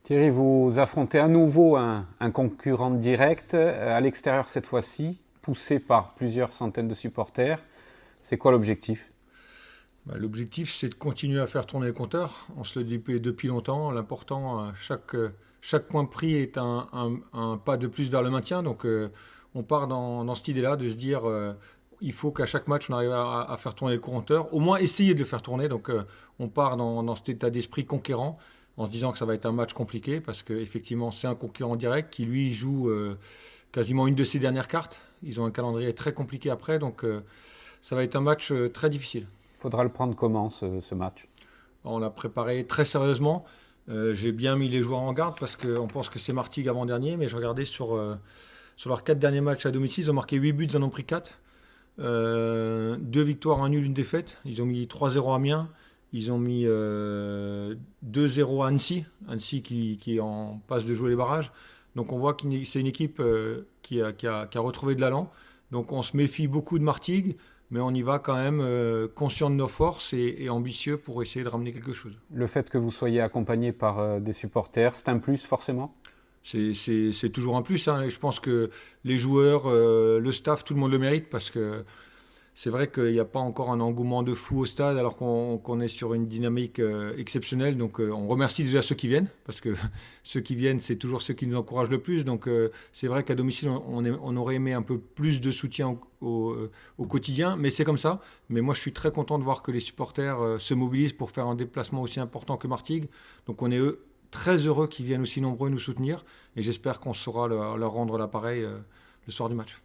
Thierry, vous affrontez à nouveau un concurrent direct, à l'extérieur cette fois-ci, poussé par plusieurs centaines de supporters. C'est quoi l'objectif? L'objectif, c'est de continuer à faire tourner le compteur. On se le dit depuis longtemps. L'important, chaque point pris est un pas de plus vers le maintien. Donc, on part dans cette idée-là de se dire il faut qu'à chaque match, on arrive à faire tourner le compteur, au moins essayer de le faire tourner. Donc, on part dans cet état d'esprit conquérant en se disant que ça va être un match compliqué parce qu'effectivement, c'est un concurrent direct qui, lui, joue quasiment une de ses dernières cartes. Ils ont un calendrier très compliqué après. Donc, ça va être un match très difficile. Il faudra le prendre comment ce match? On l'a préparé très sérieusement. J'ai bien mis les joueurs en garde parce qu'on pense que c'est Martigues avant-dernier, mais je regardais sur leurs 4 derniers matchs à domicile, ils ont marqué 8 buts, ils en ont pris 4. 2 victoires, un nul, une défaite. Ils ont mis 3-0 à Amiens, ils ont mis 2-0 à Annecy, Annecy qui est en passe de jouer les barrages. Donc on voit que c'est une équipe qui a retrouvé de l'allant. Donc on se méfie beaucoup de Martigues, mais on y va quand même conscient de nos forces et ambitieux pour essayer de ramener quelque chose. Le fait que vous soyez accompagné par des supporters, c'est un plus forcément? C'est toujours un plus, hein. Et je pense que les joueurs, le staff, tout le monde le mérite parce que c'est vrai qu'il n'y a pas encore un engouement de fou au stade alors qu'on est sur une dynamique exceptionnelle. Donc on remercie déjà ceux qui viennent parce que ceux qui viennent, c'est toujours ceux qui nous encouragent le plus. Donc c'est vrai qu'à domicile, on aurait aimé un peu plus de soutien au quotidien, mais c'est comme ça. Mais moi, je suis très content de voir que les supporters se mobilisent pour faire un déplacement aussi important que Martigues. Donc on est très heureux qu'ils viennent aussi nombreux nous soutenir et j'espère qu'on saura leur rendre l'appareil le soir du match.